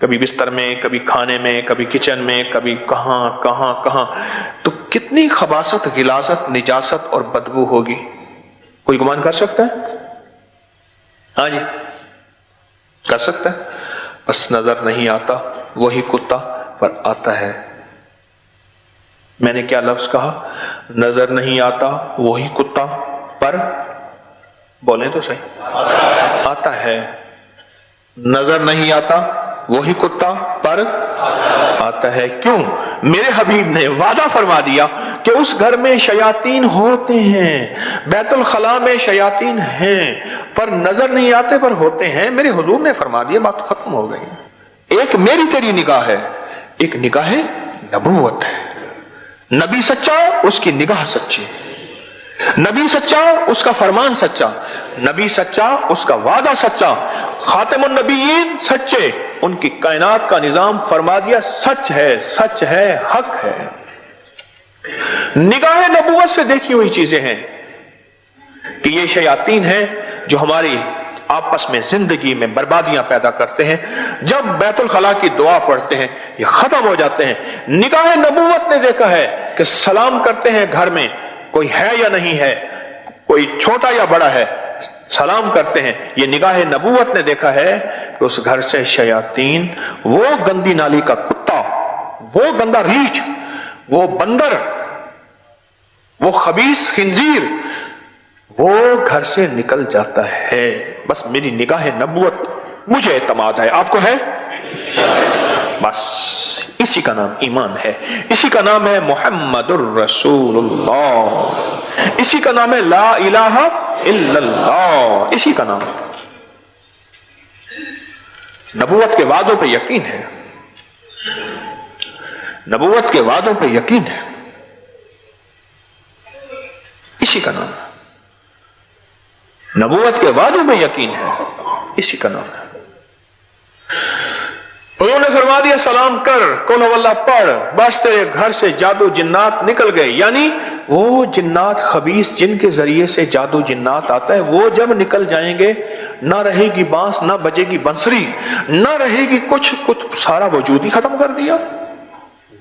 کبھی بستر میں، کبھی کھانے میں، کبھی کچن میں، کبھی کہاں کہاں کہاں، تو کتنی خباثت، غلاظت، نجاست اور بدبو ہوگی؟ کوئی گمان کر سکتا ہے؟ ہاں جی، کر سکتا ہے؟ بس نظر نہیں آتا وہی کتا پر آتا ہے۔ میں نے کیا لفظ کہا؟ نظر نہیں آتا وہی کتا پر، بولیں تو صحیح، آتا ہے۔ نظر نہیں آتا وہی کتا پر آتا ہے۔ کیوں؟ میرے حبیب نے وعدہ فرما دیا کہ اس گھر میں شیاطین ہوتے ہیں، بیت الخلاء میں شیاطین ہیں، پر نظر نہیں آتے پر ہوتے ہیں۔ میرے حضور نے فرما دیا، بات ختم ہو گئی۔ ایک میری تیری نگاہ ہے، ایک نگاہ نبوت ہے۔ نبی سچا، اس کی نگاہ سچی، نبی سچا، اس کا فرمان سچا، نبی سچا، اس کا وعدہ سچا، خاتم النبیین سچے، ان کی کائنات کا نظام فرما دیا سچ ہے، سچ ہے، حق ہے۔ نگاہ نبوت سے دیکھی ہوئی چیزیں ہیں کہ یہ شیاطین ہیں جو ہماری آپس میں زندگی میں بربادیاں پیدا کرتے ہیں۔ جب بیت الخلاء کی دعا پڑھتے ہیں یہ ختم ہو جاتے ہیں۔ نگاہ نبوت نے دیکھا ہے کہ سلام کرتے ہیں گھر میں، کوئی ہے یا نہیں ہے، کوئی چھوٹا یا بڑا ہے، سلام کرتے ہیں۔ یہ نگاہ نبوت نے دیکھا ہے کہ اس گھر سے شیاطین، وہ گندی نالی کا کتا، وہ گندا ریچھ، وہ بندر، وہ خبیث خنزیر، وہ گھر سے نکل جاتا ہے۔ بس میری نگاہ نبوت، مجھے اعتماد ہے، آپ کو ہے؟ بس اسی کا نام ایمان ہے، اسی کا نام ہے محمد الرسول اللہ، اسی کا نام ہے لا الہ الا اللہ، اسی کا نام۔ نبوت کے وعدوں پہ یقین ہے، نبوت کے وعدوں پہ یقین ہے، اسی کا نام ہے۔ نبوت کے وعدوں میں یقین ہے، اسی کا نام ہے۔ انہوں نے فرما دیا سلام کر، قل هو اللہ پڑھ، بس تیرے گھر سے جادو جنات نکل گئے۔ یعنی وہ جنات، خبیث جن کے ذریعے سے جادو جنات آتا ہے، وہ جب نکل جائیں گے نہ رہے گی بانس، نہ بجے گی بنسری، نہ رہے گی کچھ سارا وجود ہی ختم کر دیا،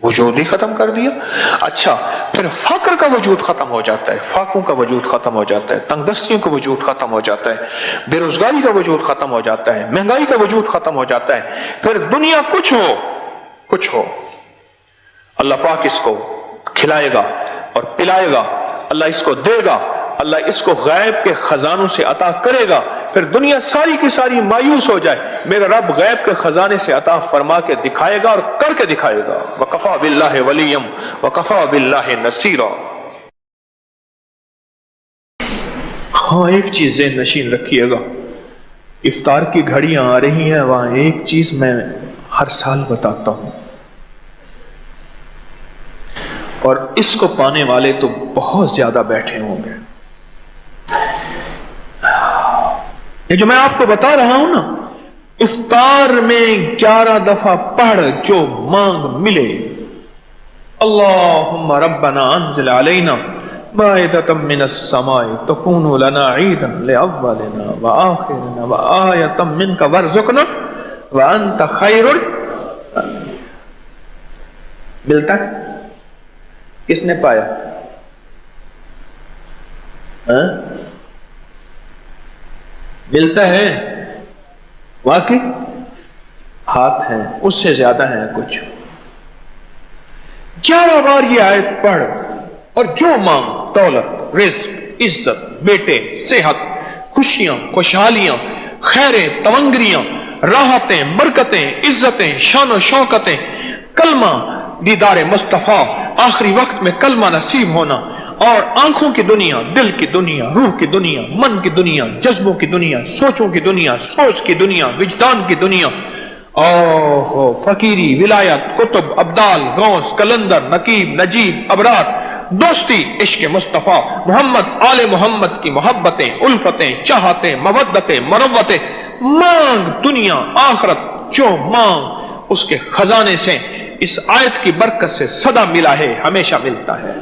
وجود ہی ختم کر دیا۔ اچھا پھر فقر کا وجود ختم ہو جاتا ہے، فاقوں کا وجود ختم ہو جاتا ہے، تنگ دستیوں کا وجود ختم ہو جاتا ہے، بے روزگاری کا وجود ختم ہو جاتا ہے، مہنگائی کا وجود ختم ہو جاتا ہے۔ پھر دنیا کچھ ہو، اللہ پاک اس کو کھلائے گا اور پلائے گا، اللہ اس کو دے گا، اللہ اس کو غیب کے خزانوں سے عطا کرے گا۔ پھر دنیا ساری کی ساری مایوس ہو جائے، میرا رب غیب کے خزانے سے عطا فرما کے دکھائے گا اور کر کے دکھائے گا۔ وَكَفَى بِاللَّهِ وَلِيًّا وَكَفَى بِاللَّهِ نَصِيرًا۔ ہاں ایک چیز ذہن نشین رکھیے گا، افطار کی گھڑیاں آ رہی ہیں، وہاں ایک چیز میں ہر سال بتاتا ہوں، اور اس کو پانے والے تو بہت زیادہ بیٹھے ہوں گے۔ یہ جو میں آپ کو بتا رہا ہوں نا، افطار میں 11 دفعہ پڑھ جو مانگ ملے۔ اللہم ربنا انزل علینا مائدۃ من السماء تکون لنا عیدا لأولنا وآخرنا وآیۃ منک وارزقنا وانت خیر۔ ملتا کس نے پایا؟ ملتا ہے واقعی؟ ہاتھ ہیں، اس سے زیادہ ہیں کچھ۔ 11 بار یہ آیت پڑھ اور جو مانگ، دولت، رزق، عزت، بیٹے، صحت، خوشیاں، خوشحالیاں، خیریں، تونگریاں، راحتیں، برکتیں، عزتیں، شان و شوکتیں، کلمہ، دیدار مصطفیٰ، آخری وقت میں کلمہ نصیب ہونا، اور آنکھوں کی دنیا، دل کی دنیا، روح کی دنیا، من کی دنیا، جذبوں کی دنیا، سوچوں کی دنیا، سوچ کی دنیا، وجدان کی دنیا، اوہ فقیری، ولایت، کتب، ابدال، غوث، کلندر، نقیب، نجیب، ابرار، دوستی، عشق مصطفیٰ، محمد، آل محمد کی محبتیں، الفتیں، چاہتیں، مودتیں، مروتیں، مانگ دنیا آخرت، جو مانگ اس کے خزانے سے اس آیت کی برکت سے سدا ملا ہے، ہمیشہ ملتا ہے۔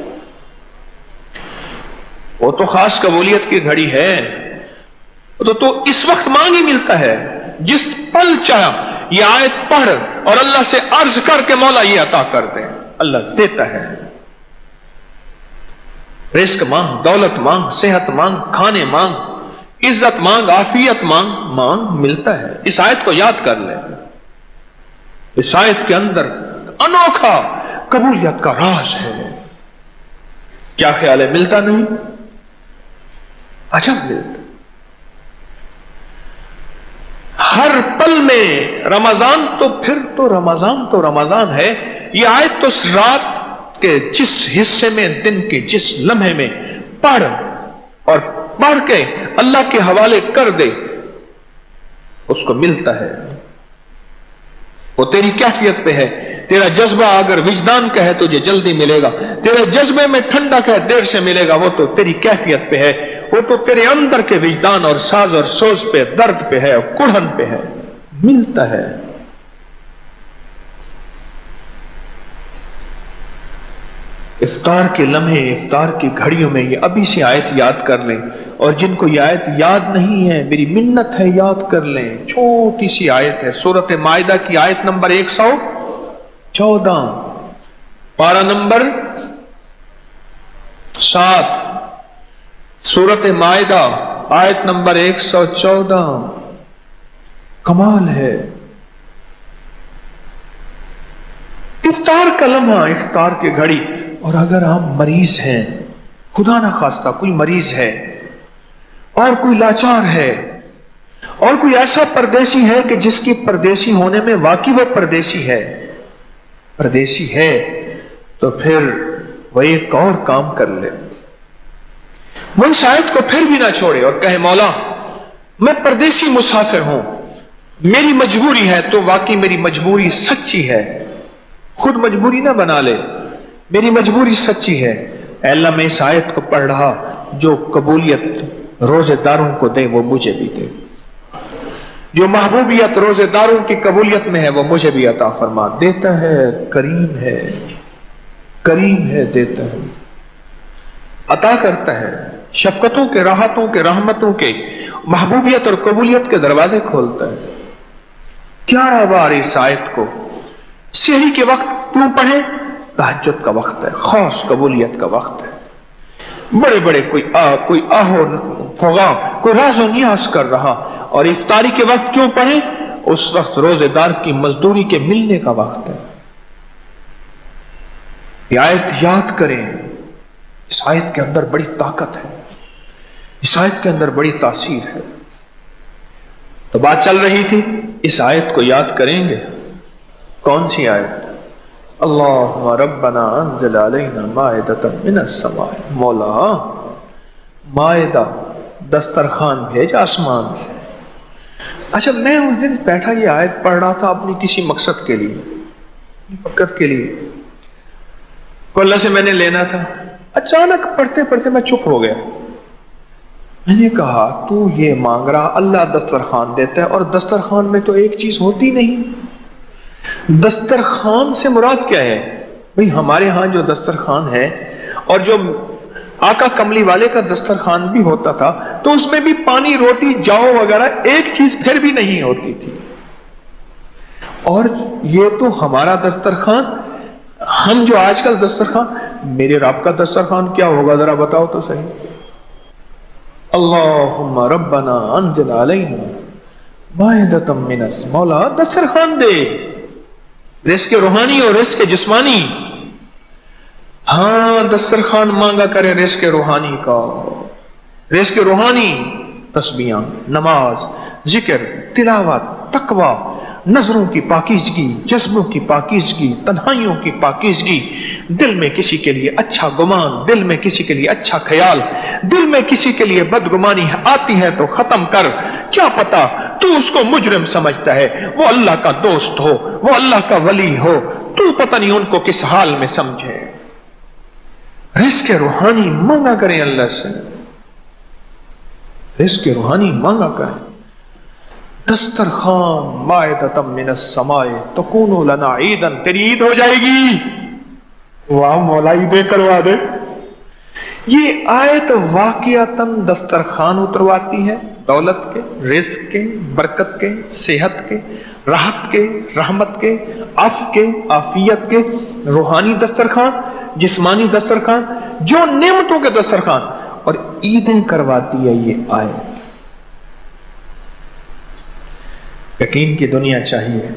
وہ تو خاص قبولیت کی گھڑی ہے، تو اس وقت مانگ ہی ملتا ہے، جس پل چاہا یہ آیت پڑھ اور اللہ سے عرض کر کے مولا یہ عطا کر دے. اللہ دیتا ہے. رزق مانگ، دولت مانگ، صحت مانگ، کھانے مانگ، عزت مانگ، عافیت مانگ، ملتا ہے. اس آیت کو یاد کر لیں. اس آیت کے اندر انوکھا قبولیت کا راز ہے. کیا خیال ہے؟ ملتا نہیں؟ عجب ملتا. ہر پل میں رمضان تو پھر تو رمضان ہے. یہ آیت تو اس رات کے جس حصے میں، دن کے جس لمحے میں پڑھ اور پڑھ کے اللہ کے حوالے کر دے اس کو ملتا ہے. وہ تیری کیفیت پہ ہے. تیرا جذبہ اگر وجدان کا ہے تجھے جلدی ملے گا. تیرے جذبے میں ٹھنڈک ہے، دیر سے ملے گا. وہ تو تیری کیفیت پہ ہے. وہ تو تیرے اندر کے وجدان اور ساز اور سوز پہ، درد پہ ہے اور کڑھن پہ ہے. ملتا ہے. افطار کے لمحے، افطار کی گھڑیوں میں یہ ابھی سے آیت یاد کر لیں. اور جن کو یہ آیت یاد نہیں ہے میری منت ہے یاد کر لیں. چھوٹی سی آیت ہے، سورۃ مائدہ کی آیت نمبر 114، پارہ نمبر 7، سورۃ مائدہ آیت نمبر 114. کمال ہے. افطار کا لمحہ، افطار کی گھڑی. اور اگر آپ مریض ہیں، خدا نہ خواستہ کوئی مریض ہے اور کوئی لاچار ہے اور کوئی ایسا پردیسی ہے کہ جس کی پردیسی ہونے میں واقعی وہ پردیسی ہے تو پھر وہ ایک اور کام کر لے. وہ اس آیت کو پھر بھی نہ چھوڑے اور کہے مولا میں پردیسی مسافر ہوں، میری مجبوری ہے. تو واقعی میری مجبوری سچی ہے. خود مجبوری نہ بنا لے، میری مجبوری سچی ہے. اے اللہ میں اس آیت کو پڑھ رہا، جو قبولیت روزے داروں کو دے وہ مجھے بھی دے. جو محبوبیت روزے داروں کی قبولیت میں ہے وہ مجھے بھی عطا فرما. دیتا ہے، کریم ہے، دیتا ہے، عطا کرتا ہے. شفقتوں کے، راحتوں کے، رحمتوں کے، محبوبیت اور قبولیت کے دروازے کھولتا ہے. 11 بار اس آیت کو سحری کے وقت کیوں پڑھیں؟ تہجد کا وقت ہے، خاص قبولیت کا وقت ہے. بڑے بڑے کوئی آہو فغاں، کوئی راز و نیاز کر رہا. اور افطاری کے وقت کیوں پڑھیں؟ اس وقت روزے دار کی مزدوری کے ملنے کا وقت ہے. یہ آیت یاد کریں. اس آیت کے اندر بڑی طاقت ہے، اس آیت کے اندر بڑی تاثیر ہے. تو بات چل رہی تھی، اس آیت کو یاد کریں گے. کون سی آیت؟ اللہم ربنا انزل علینا مائدۃ من السماء. مولا مائدہ، دسترخوان بھیج آسمان سے. اچھا میں اس دن بیٹھا یہ آیت پڑھ رہا تھا اپنی کسی مقصد کے لیے، کو اللہ سے میں نے لینا تھا. اچانک پڑھتے پڑھتے میں چپ ہو گیا. میں نے کہا تو یہ مانگ رہا، اللہ دسترخوان دیتا ہے، اور دسترخوان میں تو ایک چیز ہوتی نہیں. دسترخوان سے مراد کیا ہے؟ بھئی ہمارے ہاں جو دسترخوان ہے اور جو آقا کملی والے کا دسترخوان بھی ہوتا تھا تو اس میں بھی پانی، روٹی، جاؤ وغیرہ ایک چیز پھر بھی نہیں ہوتی تھی. اور یہ تو ہمارا دسترخوان، ہم جو آج کل دسترخوان، میرے رب کا دسترخوان کیا ہوگا ذرا بتاؤ تو صحیح. اللہم ربنا انزل علینا مائدۃ من السماء. مولا دسترخوان دے، رزق روحانی اور رزق جسمانی. ہاں دسترخوان مانگا کرے رزق روحانی کا. رزق روحانی تسبیحاں، نماز، ذکر، تلاوت، تقوی، نظروں کی پاکیزگی، جذبوں کی پاکیزگی، تنہائیوں کی پاکیزگی. دل میں کسی کے لیے اچھا گمان، دل میں کسی کے لیے اچھا خیال، دل میں کسی کے لیے بدگمانی آتی ہے تو ختم کر. کیا پتا تو اس کو مجرم سمجھتا ہے، وہ اللہ کا دوست ہو، وہ اللہ کا ولی ہو، تو پتہ نہیں ان کو کس حال میں سمجھے. رزق روحانی مانگا کریں اللہ سے، رزق روحانی مانگا کریں. دسترخوان مائدۃ من السماء تکون لنا عیدا. تیری عید ہو جائے گی. واہ مولا عیدیں کروا دے. یہ آیت واقعتاً دسترخوان اترواتی ہے، دولت کے، رزق کے، برکت کے، صحت کے، راحت کے، رحمت کے، عفو کے، عافیت کے، روحانی دسترخوان، جسمانی دسترخوان، جو نعمتوں کے دسترخوان، اور عیدیں کرواتی ہے یہ آیت۔ یقین کی دنیا چاہیے،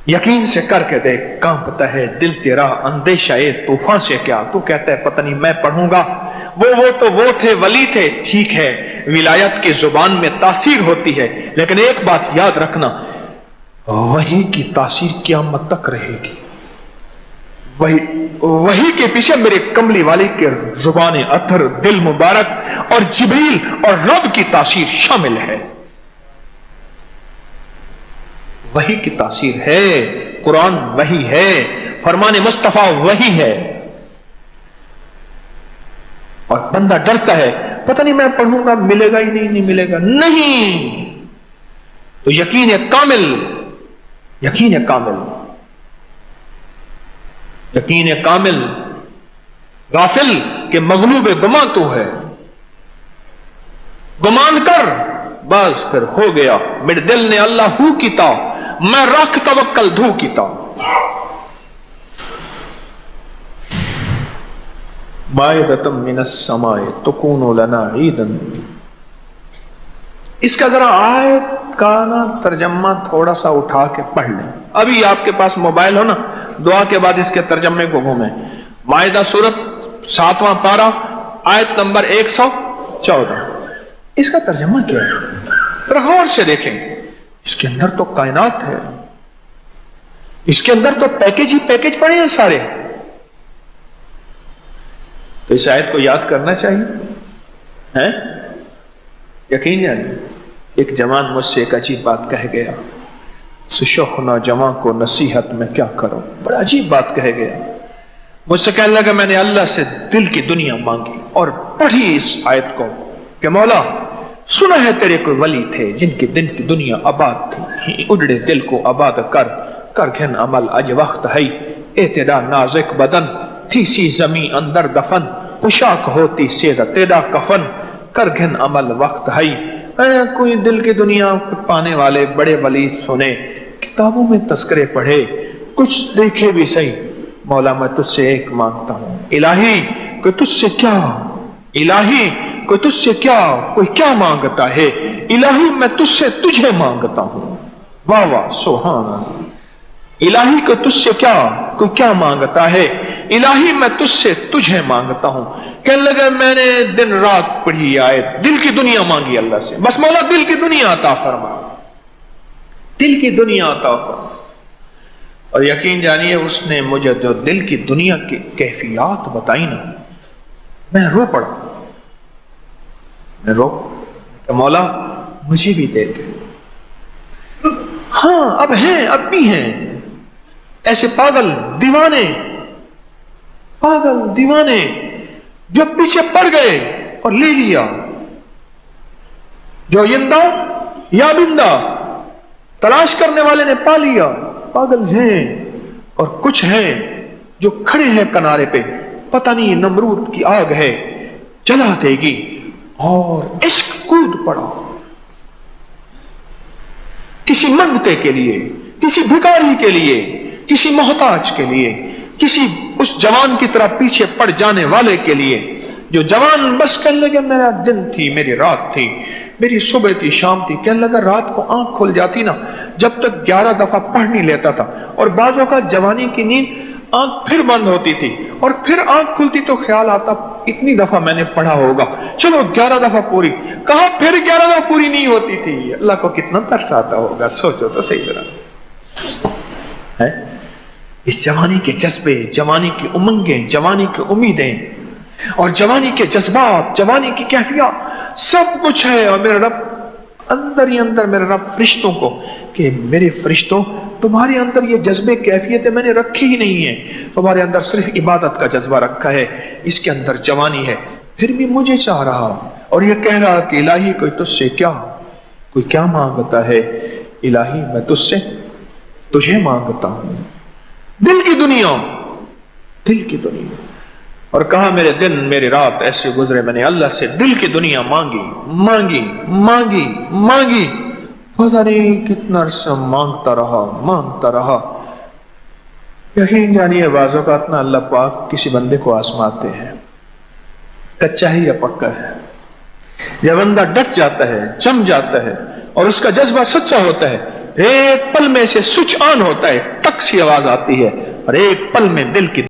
یقین سے کر کے دیکھ، کانپتا ہے دل تیرا اندیشہ طوفان سے کیا، تو کہتا ہے پتہ نہیں میں پڑھوں گا، وہ تھے ولی تھے، ٹھیک ہے ولایت کی زبان میں تاثیر ہوتی ہے، لیکن ایک بات یاد رکھنا، وحی کی تاثیر قیامت تک رہے گی۔ وحی کے پیچھے میرے کملی والی کے زبان اطہر، دل مبارک اور جبریل اور رب کی تاثیر شامل ہے۔ وحی کی تاثیر ہے، قرآن وحی ہے، فرمان مصطفیٰ وحی ہے، اور بندہ ڈرتا ہے پتہ نہیں میں پڑھوں گا ملے گا ہی نہیں ملے گا، نہیں، تو یقین کامل، یقین کامل، یقین کامل، غافل کہ مغلوب گماں تو ہے، گمان کر بس پھر ہو گیا، میرے دل نے اللہ ہو کیتا، میں رکھ توکل دھو کیتا۔ مائدۃ من السماء تکون لنا عیدا، اس کا ذرا آیت کا نا ترجمہ تھوڑا سا اٹھا کے پڑھ لیں، ابھی آپ کے پاس موبائل ہو نا، دعا کے بعد اس کے ترجمے کو گھومیں۔ مائدہ سورت 7واں پارہ آیت نمبر 114، اس کا ترجمہ کیا ہے؟ ذرا غور سے دیکھیں، اس کے اندر تو کائنات ہے، اس کے اندر تو پیکج ہی پیکج پڑے ہیں سارے، تو اس آیت کو یاد کرنا چاہیے، ہیں؟ یقین جانے ایک جوان مجھ سے ایک عجیب بات کہہ گیا، شوخ نوجوان کو نصیحت میں کیا کروں، بڑا عجیب بات کہہ گیا، مجھ سے کہنے لگا میں نے اللہ سے دل کی دنیا مانگی اور پڑھی اس آیت کو کہ مولا سنا ہے تیرے کوئی ولی تھے جن کی دل کی دنیا آباد تھی، اجڑے دل کو آباد کر گھن عمل اج وقت ہے، اے تیرا نازک بدن تھی سی زمین اندر دفن، پوشاک ہوتی سیدھا تیرا کفن، کر گھن عمل وقت ہے۔ کوئی دل کی دنیا پانے والے بڑے ولی سنے، کتابوں میں تذکرے پڑھے، کچھ دیکھے بھی صحیح، مولا میں تجھ سے ایک مانگتا ہوں، الہی کوئی تجھ سے کیا، الہی کوئی تجھ سے کیا، کوئی کیا مانگتا ہے، الہی میں تجھ سے تجھے مانگتا ہوں، واہ واہ سبحان اللہ، الہی کو تجھ سے کیا، کوئی کیا مانگتا ہے، الہی میں تجھ سے تجھے مانگتا ہوں۔ کہنے لگا میں نے دن رات پڑھی آیت، دل کی دنیا مانگی اللہ سے، بس مولا دل کی دنیا عطا فرما، دل کی دنیا عطا فرما۔ اور یقین جانیے اس نے مجھے جو دل کی دنیا کی کیفیات بتائی نا، میں رو پڑا، میں رو کہ مولا مجھے بھی دے دے۔ ہاں اب ہیں، اب بھی ہیں ایسے پاگل دیوانے جو پیچھے پڑ گئے اور لے لیا، جو یندہ یا بندہ تلاش کرنے والے نے پا لیا، پاگل ہیں، اور کچھ ہیں جو کھڑے ہیں کنارے پہ، پتہ نہیں نمرود کی آگ ہے جلا دے گی، اور عشق کود پڑا کسی منگتے کے لیے، کسی بھکاری کے لیے، کسی محتاج کے لیے، کسی اس جوان کی طرح پیچھے پڑ جانے والے کے لیے، جو جوان بس کہنے لگا میرا دن تھی، میری رات تھی، میری صبح تھی، شام تھی، کہنے لگا رات کو آنکھ کھل جاتی نا، جب تک 11 دفعہ پڑھ نہیں لیتا تھا، اور بعضوں کا جوانی کی نیند آنکھ پھر بند ہوتی تھی، اور پھر آنکھ کھلتی تو خیال آتا اتنی دفعہ میں نے پڑھا ہوگا، چلو 11 دفعہ پوری، کہا پھر 11 دفعہ پوری نہیں ہوتی تھی، اللہ کو کتنا ترس آتا ہوگا، سوچو تو صحیح طرح ہے۔ اس جوانی کے جذبے، جوانی کی امنگیں، جوانی کی امیدیں، اور جوانی کے جذبات، جوانی کی کیفیات، سب کچھ ہے، اور میرا رب اندر ہی اندر، میرا رب فرشتوں کو کہ میرے فرشتوں تمہارے اندر یہ جذبے کیفیتیں میں نے رکھی ہی نہیں ہیں، تمہارے اندر صرف عبادت کا جذبہ رکھا ہے، اس کے اندر جوانی ہے، پھر بھی مجھے چاہ رہا، اور یہ کہہ رہا کہ الہی کوئی تجھ سے کیا، کوئی کیا مانگتا ہے، الہی میں تجھ سے تجھے مانگتا ہوں، دل کی دنیا، دل کی دنیا۔ اور کہا میرے دن میری رات ایسے گزرے، میں نے اللہ سے دل کی دنیا مانگی، پتہ نہیں کتنا عرصہ مانگتا رہا. یقین جانیے بعض اوقات نہ اللہ پاک کسی بندے کو آزماتے ہیں، کچا ہے یا پکا ہے. جب بندہ ڈٹ جاتا ہے، جم جاتا ہے اور اس کا جذبہ سچا ہوتا ہے، ایک پل میں سے سوئچ آن ہوتا ہے، ٹک سی آواز آتی ہے اور ایک پل میں دل کی